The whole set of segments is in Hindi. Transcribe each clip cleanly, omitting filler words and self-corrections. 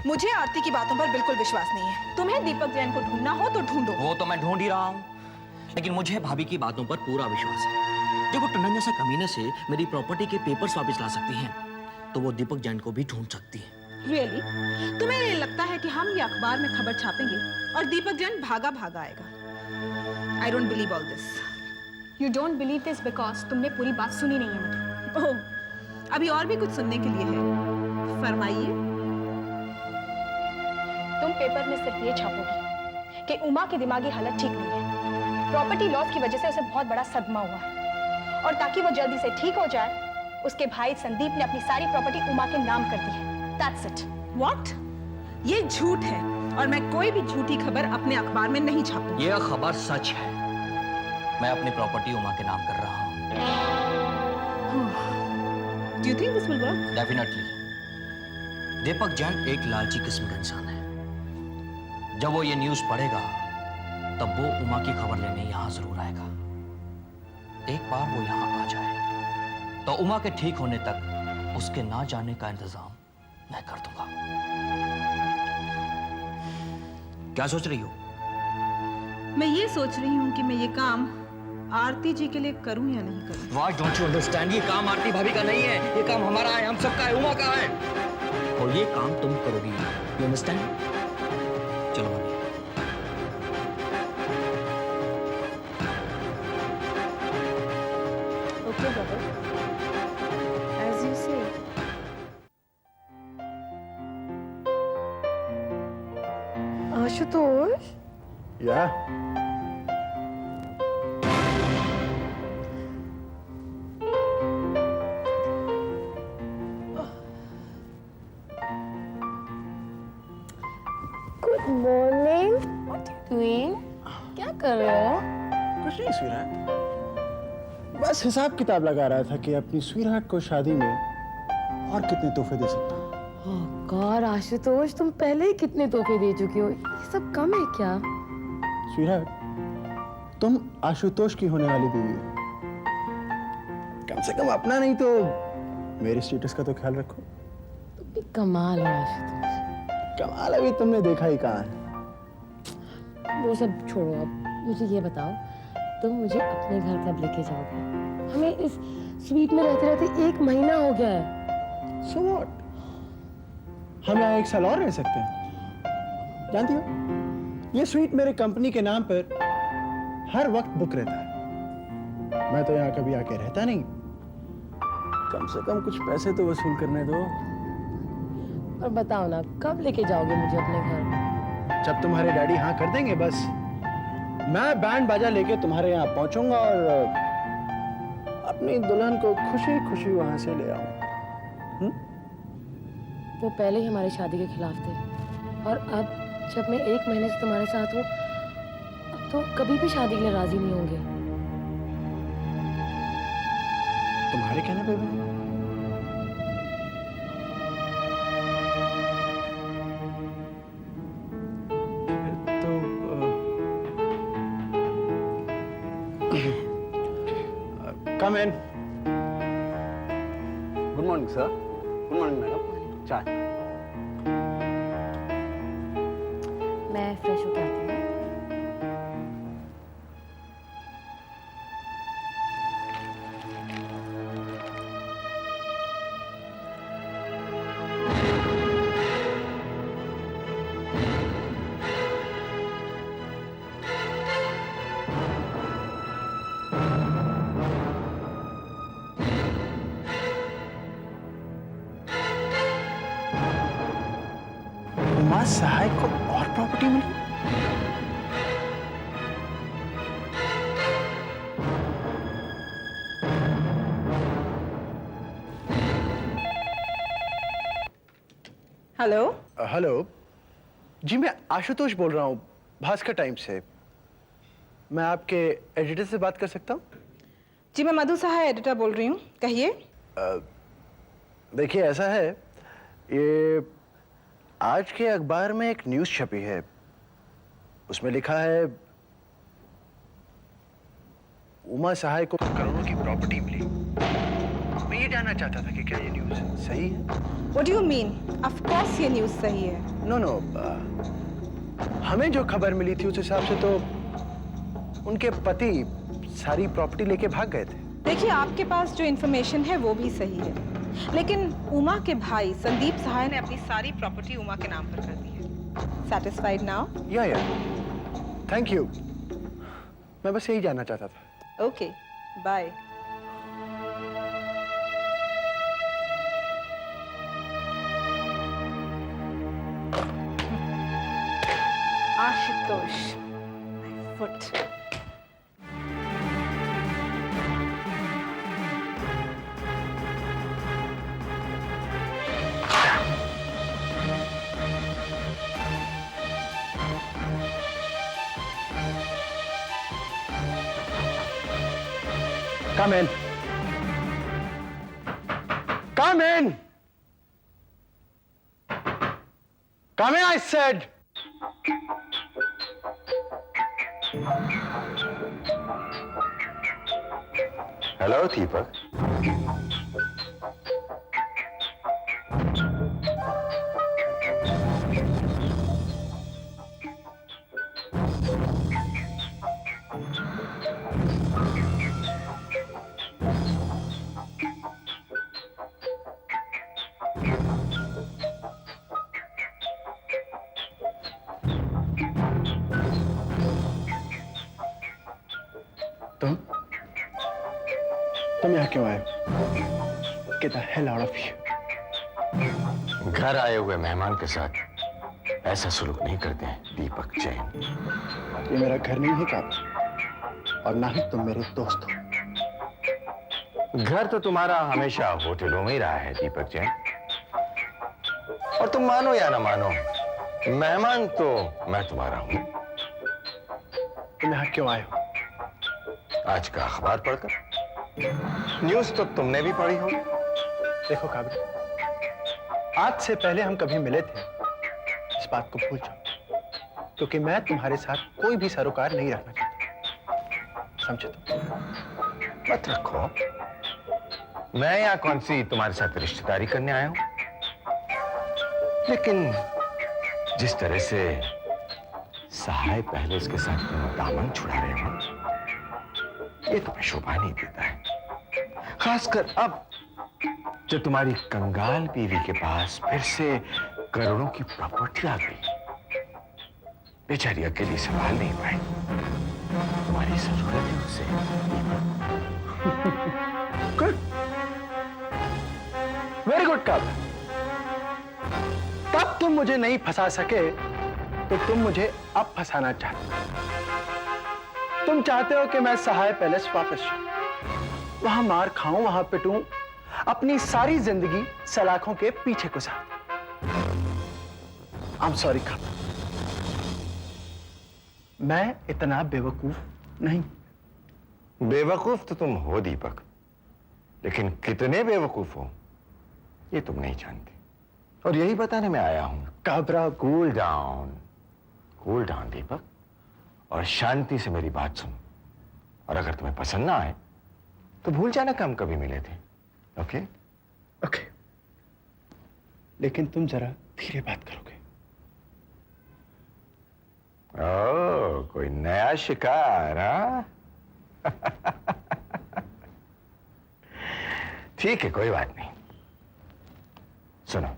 मुझे आरती की बातों पर बिल्कुल विश्वास नहीं है। तुम्हें दीपक जैन को ढूंढना हो तो ढूंढो। वो तो मैं ढूंढ ही रहा हूँ, लेकिन मुझे भाभी की बातों पर पूरा विश्वास है। जब वो टंडन जैसे कमीने से मेरी प्रॉपर्टी के पेपर्स वापस ला सकती हैं, तो वो दीपक जैन को भी ढूंढ सकती है। Really? तुम्हें ये लगता है कि हम ये अखबार में खबर छापेंगे और दीपक जैन भागा भागा आएगा? I don't believe all this. You don't believe this because तुमने पूरी बात सुनी नहीं है मधु। ओह, अभी और भी कुछ सुनने के लिए है। फरमाइए। तुम पेपर में सिर्फ ये छापोगी कि उमा की दिमागी हालत ठीक नहीं है। प्रॉपर्टी लॉस की वजह से उसे बहुत बड़ा सदमा हुआ है और ताकि वो जल्दी से ठीक हो जाए, उसके भाई संदीप ने अपनी सारी प्रॉपर्टी उमा के नाम कर दी है। That's it. What? ये झूठ है और मैं कोई भी झूठी खबर अपने अखबार में नहीं छापूंगी। ये खबर सच है। मैं अपनी प्रॉपर्टी उमा के नाम कर रहा हूँ। Do you think this will work? Definitely. Deepak Jain एक लालची किस्म का इंसान है। जब वो ये न्यूज़ पढ़ेगा, तब वो उमा की खबर लेने यहाँ जरूर आएगा। एक बार वो यहाँ आ जाए, तो उमा के ठीक होने तक उसके ना जाने का इंतजाम मैं कर दूंगा। क्या सोच रही हो? मैं ये सोच रही हूँ कि मैं ये काम आरती जी के लिए करूँ या नहीं करूँ। Why don't you understand? ये काम आरती भाभी का नहीं है, ये काम हमारा है, हम सबका है, उमा का है। और ये काम तुम करोगी। You understand? चलो भाभी। Okay, brother. As you say. Ashutosh, या good morning. What are you doing? क्या कर रहे हो? कुछ नहीं स्वीटहार्ट, बस हिसाब किताब लगा रहा था कि अपनी स्वीटहार्ट को शादी में और कितने तोहफे दे सकता हूँ। ओह गॉड आशुतोष, तुम पहले ही कितने तोहफे दे चुके हो, ये सब कम है क्या? स्वीटहार्ट, तुम आशुतोष की होने वाली बीवी हो। कम से कम अपना नहीं तो मेरे स्टेटस का तो ख्याल रखो। तुम भी कमाल हो आशुतोष। कमाल अभी तुमने देखा ही कहाँ है। वो सब छोड़ो, अब मुझे ये बताओ, तुम मुझे अपने घर कब लेके जाओगे? हमें इस स्वीट में रहते रहते 1 महीना हो गया है। So what? हम यहाँ 1 साल और रह सकते हैं। जानती हो, ये स्वीट मेरे कंपनी के नाम पर हर वक्त बुक रहता है। मैं तो यहाँ कभी आके रहता नहीं। कम से कम कुछ पैसे तो वसूल करने दो। और बताओ ना, कब लेके जाओगे मुझे अपने घर? जब तुम्हारे डैडी हाँ कर देंगे, बस मैं बैंड बाजा लेके तुम्हारे यहाँ पहुंचूंगा और अपनी दुल्हन को खुशी खुशी वहां से ले आऊंगा। वो पहले ही हमारी शादी के खिलाफ थे और अब जब मैं 1 महीने से तुम्हारे साथ हूँ, अब तो कभी भी शादी के लिए राजी नहीं होंगे। तुम्हारे कहने पे भी? Come in. Good morning, sir. Good morning, madam. चाय। मैं फ्रेश होके आती हूँ। उमा सहाय को और प्रॉपर्टी मिली? हेलो। हेलो जी, मैं आशुतोष बोल रहा हूँ भास्कर टाइम्स से। मैं आपके एडिटर से बात कर सकता हूँ? जी, मैं मधु सहाय एडिटर बोल रही हूँ, कहिए। देखिए, ऐसा है, ये आज के अखबार में एक न्यूज़ छपी है। उसमें लिखा है उमा सहाय को करोड़ों की प्रॉपर्टी मिली। मैं ये जानना जानना चाहता था कि क्या ये न्यूज़ सही है? What do you mean? Of course ये न्यूज़ सही है। नो नो, हमें जो खबर मिली थी उस हिसाब से तो उनके पति सारी प्रॉपर्टी लेके भाग गए थे। देखिए, आपके पास जो इन्फॉर्मेशन है वो भी सही है, लेकिन उमा के भाई संदीप सहाय ने अपनी सारी प्रॉपर्टी उमा के नाम पर कर दी है। Satisfied now? या थैंक यू, मैं बस यही जानना चाहता था। Okay, bye. Ashutosh, my foot. Come in. Come in. Come in, I said. Hello Deepak. तुम यहाँ क्यों आए? Get the hell out of here. घर आए हुए मेहमान के साथ ऐसा सुलूक नहीं करते हैं दीपक जैन। ये मेरा घर नहीं है काबा, और ना ही तुम मेरे दोस्त हो। घर तो तुम्हारा हमेशा होटलों में ही रहा है दीपक जैन, और तुम मानो या ना मानो, मेहमान तो मैं तुम्हारा हूं। तुम यहाँ क्यों आए हो? आज का अखबार पढ़कर। न्यूज़ तो तुमने भी पढ़ी हो। देखो काबिल, आज से पहले हम कभी मिले थे, इस बात को भूल जाओ, क्योंकि मैं तुम्हारे साथ कोई भी सरोकार नहीं रखना चाहता, समझे तुम? मत रखो। मैं यहाँ कौन सी तुम्हारे साथ रिश्तेदारी करने आया हूं, लेकिन जिस तरह से सहाय पहले इसके साथ तुम दामन छुड़ा रहे हो, ये तुम्हें शोभा नहीं देता है। खासकर अब जब तुम्हारी कंगाल बीवी के पास फिर से करोड़ों की प्रॉपर्टी आ गई। बेचारी अकेली संभाल नहीं पाई, तुम्हारी जरूरत है उसे। गुड, वेरी गुड काबिल। तब तुम मुझे नहीं फंसा सके तो तुम मुझे अब फंसाना चाहते हो। तुम चाहते हो कि मैं सहाय पैलेस वापस जाऊं, वहां मार खाऊं, वहां पिटूं, अपनी सारी जिंदगी सलाखों के पीछे गुजार। आई एम सॉरी काबिल, मैं इतना बेवकूफ नहीं। बेवकूफ तो तुम हो दीपक, लेकिन कितने बेवकूफ हो ये तुम नहीं जानते, और यही बताने मैं आया हूं। घबरा, कूल डाउन दीपक, और शांति से मेरी बात सुन। और अगर तुम्हें पसंद ना आए तो भूल जाना कि हम कभी मिले थे। ओके? ओके, लेकिन तुम जरा धीरे बात करोगे। ओह, कोई नया शिकार, हाँ? ठीक है, कोई बात नहीं। सुनो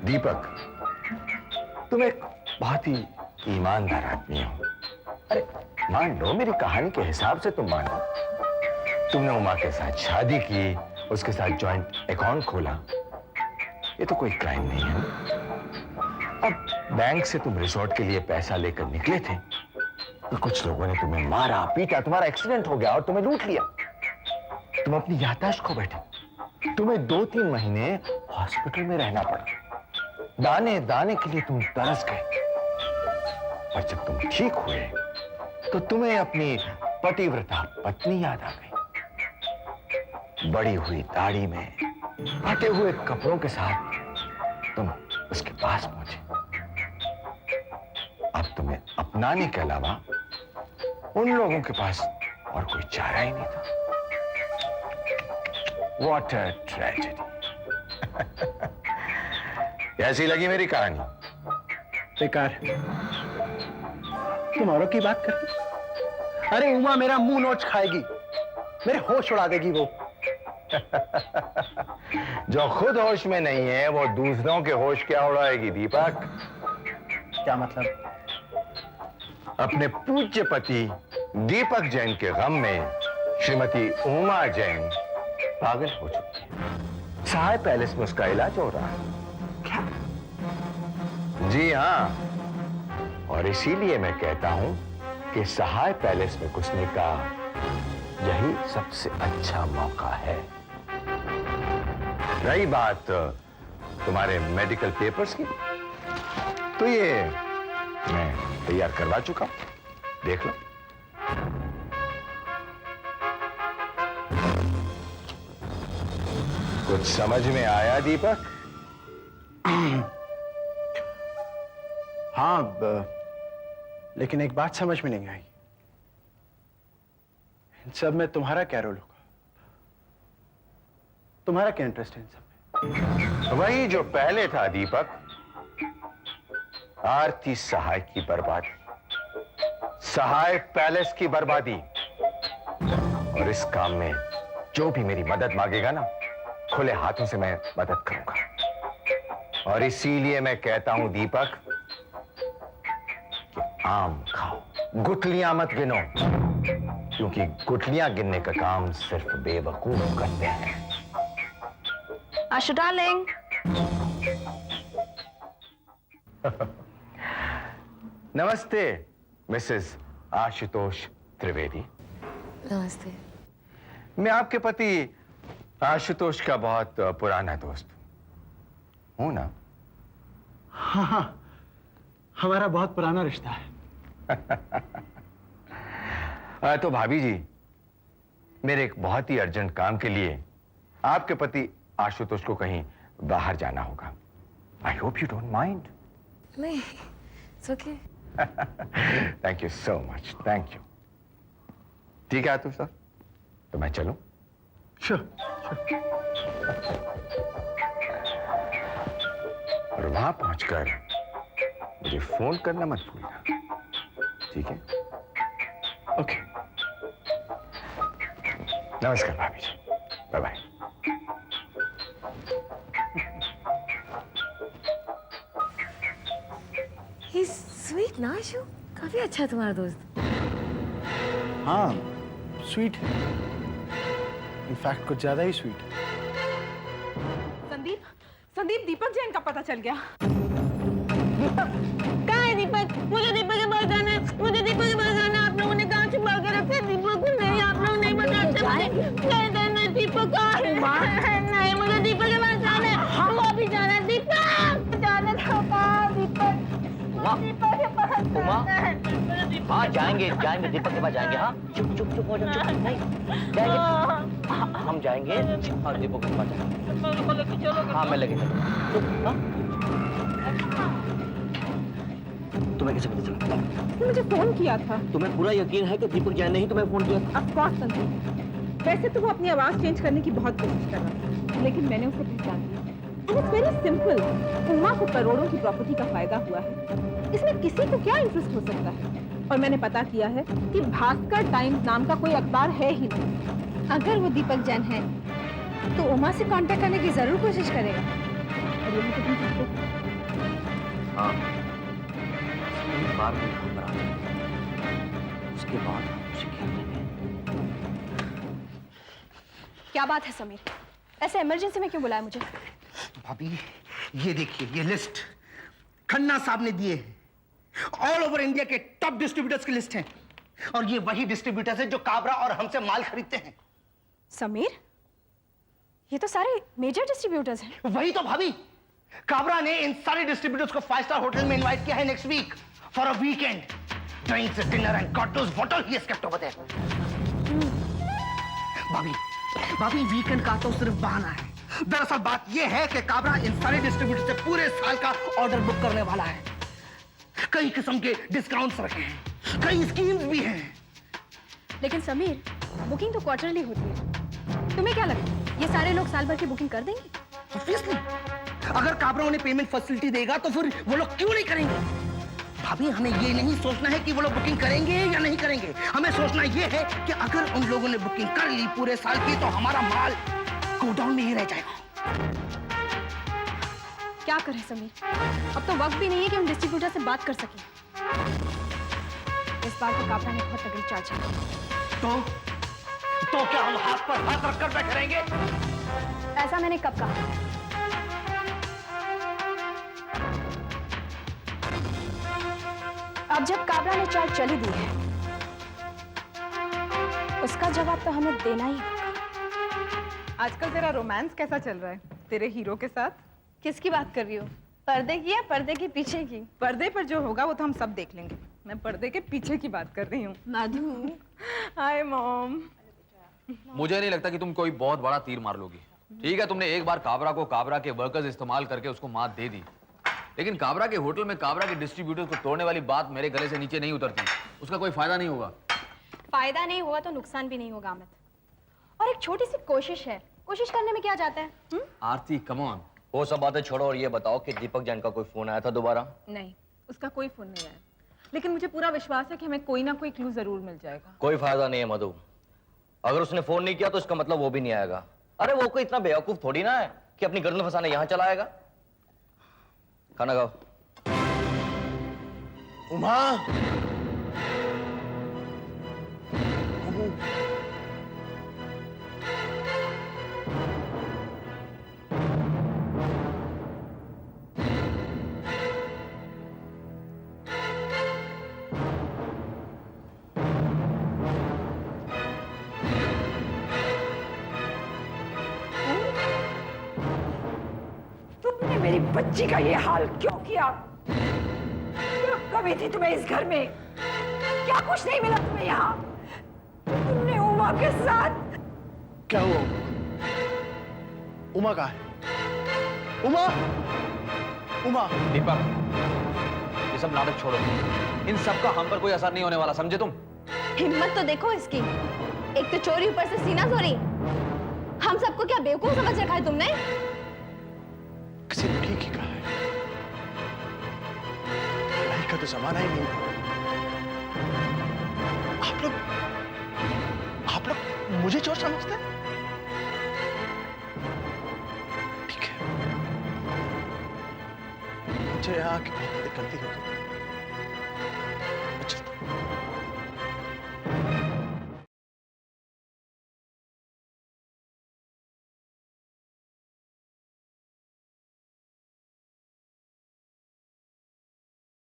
दीपक, तुम एक बहुत ही ईमानदार आदमी हो। अरे मान लो, मेरी कहानी के हिसाब से तुम मानो, तुमने उमा के साथ शादी की, उसके साथ जॉइंट अकाउंट खोला, ये तो कोई क्राइम नहीं है। अब बैंक से तुम रिसोर्ट के लिए पैसा लेकर निकले थे, तो कुछ लोगों ने तुम्हें मारा पीटा, तुम्हारा एक्सीडेंट हो गया और तुम्हें लूट लिया। तुम अपनी याददाश्त खो बैठे, तुम्हें 2-3 महीने हॉस्पिटल में रहना पड़ा, दाने दाने के लिए तुम तरस गए। और जब तुम ठीक हुए तो तुम्हें अपनी पतिव्रता पत्नी याद आ गई। बड़ी हुई दाढ़ी में, फटे हुए कपड़ों के साथ तुम उसके पास पहुंचे। अब तुम्हें अपनाने के अलावा उन लोगों के पास और कोई चारा ही नहीं था। What a tragedy. कैसी लगी मेरी कहानी? बेकार। तुम औरों की बात करते? अरे उमा मेरा मुंह नोच खाएगी, मेरे होश उड़ा देगी वो। जो खुद होश में नहीं है वो दूसरों के होश क्या उड़ाएगी दीपक? क्या मतलब? अपने पूज्य पति दीपक जैन के गम में श्रीमती उमा जैन पागल हो चुकी है। सहाय पैलेस में उसका इलाज हो रहा है। क्या? जी हाँ, और इसीलिए मैं कहता हूं कि सहाय पैलेस में घुसने का यही सबसे अच्छा मौका है। रही बात तुम्हारे मेडिकल पेपर्स की, तो ये मैं तैयार करवा चुका हूं, देख लो। कुछ समझ में आया दीपक? हाँ, लेकिन एक बात समझ में नहीं आई। इन सब में तुम्हारा क्या रोल होगा? तुम्हारा क्या इंटरेस्ट है इन सब में? वही जो पहले था दीपक, आरती सहाय की बर्बादी, सहाय पैलेस की बर्बादी। और इस काम में जो भी मेरी मदद मांगेगा ना, खुले हाथों से मैं मदद करूंगा। और इसीलिए मैं कहता हूं दीपक कि आम खाओ, गुठलियां मत गिनो, क्योंकि गुठलियां गिनने का काम सिर्फ बेवकूफ करते हैं। आशु डार्लिंग। नमस्ते मिसेस आशुतोष त्रिवेदी। नमस्ते। मैं आपके पति आशुतोष का बहुत पुराना दोस्त हूं ना? हाँ हाँ, हमारा बहुत पुराना रिश्ता है। तो भाभी जी, मेरे एक बहुत ही अर्जेंट काम के लिए आपके पति आशुतोष को कहीं बाहर जाना होगा। I hope you don't mind. नहीं, it's okay. Thank you so much, thank you. ठीक है आशुतोष सर, तो मैं चलूं? श्योर। और वहां पहुंचकर मुझे फोन करना मत भूलना, ठीक है? ओके। नमस्कार भाभी जी, बाय बाय। He's sweet ना आशु? काफी अच्छा है तुम्हारा दोस्त। हाँ, स्वीट है। इनफैक्ट कुछ ज्यादा ही स्वीट है। संदीप, संदीप, दीपक जैन का पता चल गया। कहाँ है दीपक? मुझे दीपक के पास जाना है, मुझे दीपक के पास जाना है। आप लोगों ने कहाँ छुपा के रखा है दीपक को? नहीं, आप लोग नहीं बताते मुझे। नहीं, दीपक कहाँ है? नहीं, मुझे दीपक के पास जाना है। वो अभी जाना है। दीपक जाना था, दीपक दीपक के पास उमा? जाना है। हाँ जाएंगे, जाएंगे दीपक के पास जाएंगे। हाँ चुप चुप चुप हो जाओ, चुप नहीं जाएंगे। हम जाएंगे और दीपक के पास जाएंगे। हाँ मैं लेके चलूंगा। चुप। हाँ तुम्हें कैसे पता चला? उसने मुझे फोन किया था। तुम्हें पूरा यकीन है कि दीपक जैन ने ही तुम्हें फोन किया था? ऑफ कोर्स संदीप, वैसे तो वो अपनी आवाज चेंज करने की बहुत कोशिश कर रहा था, लेकिन मैंने उसे पहचान लिया। It's very simple. उमा को करोड़ों की प्रॉपर्टी का फायदा हुआ है, इसमें किसी को क्या इंटरेस्ट हो सकता है? और मैंने पता किया है कि भास्कर टाइम्स नाम का कोई अखबार है ही नहीं। अगर वो दीपक जैन है तो उमा से कांटेक्ट करने की जरूर कोशिश करेगा। और ये भी तो तुम जानते हो। हाँ एक बार भी घबरा, उसके बाद हम उसे खेल लेंगे। क्या बात है समीर? ऐसे इमरजेंसी में क्यों बुलाया मुझे? भाभी ये देखिए, ये लिस्ट खन्ना साहब ने दिए हैं। ऑल ओवर इंडिया के टॉप डिस्ट्रीब्यूटर्स की लिस्ट है, और ये वही डिस्ट्रीब्यूटर्स हैं जो काबरा और हमसे माल खरीदते हैं। समीर, ये तो सारे मेजर डिस्ट्रीब्यूटर्स हैं। वही तो भाभी, काबरा ने इन सारे डिस्ट्रीब्यूटर्स को 5 स्टार होटल में इनवाइट किया है next week for a weekend drinks, dinner and god knows what all he has kept over there. भाभी वीकेंड का तो सिर्फ बहाना है। दरअसल बात यह है कि काबरा इन सारे डिस्ट्रीब्यूटर से पूरे साल का ऑर्डर बुक करने वाला है। कई किस्म के डिस्काउंट्स रखे हैं, कई स्कीम्स भी हैं। लेकिन समीर, बुकिंग तो क्वार्टरली होती है। तुम्हें क्या लगता है ये सारे लोग साल भर की बुकिंग कर देंगे? ऑब्वियसली, अगर काबरा उन्हें पेमेंट फैसिलिटी देगा तो फिर वो लोग क्यों नहीं करेंगे? भाभी, हमें ये नहीं सोचना है कि वो लोग बुकिंग करेंगे या नहीं करेंगे। हमें सोचना ये है कि अगर उन लोगों ने बुकिंग कर ली पूरे साल की तो हमारा माल गोडाउन में ही रह जाएगा। क्या करें समीर, अब तो वक्त भी नहीं है कि हम डिस्ट्रीब्यूटर से बात कर सकें। इस बार तो काबरा ने बहुत तगड़ी चाल चली। तो क्या हम हाथ पर हाथ रखकर बैठे रहेंगे? ऐसा मैंने कब कहा? अब जब काबरा ने चाल चली दी है, उसका जवाब तो हमें देना ही होगा। आजकल तेरा रोमांस कैसा चल रहा है तेरे हीरो के साथ? किसकी बात कर रही हो? पर्दे की या पर्दे के पीछे की? पर्दे पर जो होगा वो तो हम सब देख लेंगे। मैं पर्दे के पीछे की बात कर रही हूँ। मधु, हाय मॉम। मुझे नहीं लगता कि तुम कोई बहुत बड़ा तीर मार लोगी। ठीक है, तुमने एक बार काबरा को काबरा के वर्कर्स इस्तेमाल करके उसको मात दे दी, लेकिन काबरा के होटल में काबरा के डिस्ट्रीब्यूटर्स को तोड़ने वाली बात मेरे गले से नीचे नहीं उतरती। उसका कोई फायदा नहीं होगा। फायदा नहीं होगा तो नुकसान भी नहीं होगा अमित। और एक छोटी सी कोशिश है, कोशिश करने में क्या जाता है? आरती, कम ऑन। वो सब बातें छोड़ो और ये बताओ कि दीपक जैन का कोई फोन आया था दोबारा? नहीं, उसका कोई फोन नहीं आया, लेकिन मुझे पूरा विश्वास है कि हमें कोई ना कोई क्लू जरूर मिल जाएगा। कोई फायदा नहीं है मधु। अगर उसने फोन नहीं किया तो इसका मतलब वो भी नहीं आएगा। अरे वो कोई इतना बेवकूफ थोड़ी ना है कि अपनी गर्दन फंसाने यहां चला आएगा। खाना खाओ। उमा, तुमने मेरी बच्ची का ये हाल क्यों किया? क्या कमी थी तुम्हें इस घर में? क्या कुछ नहीं मिला तुम्हें यहाँ? तुमने उमा के साथ क्या हुआ? उमा कहाँ है? उमा, उमा। दीपक, ये सब नाटक छोड़ो। इन सब का हम पर कोई असर नहीं होने वाला, समझे तुम? हिम्मत तो देखो इसकी। एक तो चोरी, ऊपर से सीना चोरी। हम सबको क्या बेवकूफ समझ रखा है तुमने? किसी ने ठीक ही कहा है, लड़ाई का तो जमाना ही नहीं था। आप लोग मुझे चोर समझते हैं? ठीक है, मुझे यहाँ की बहुत बड़ी गलती हो गई।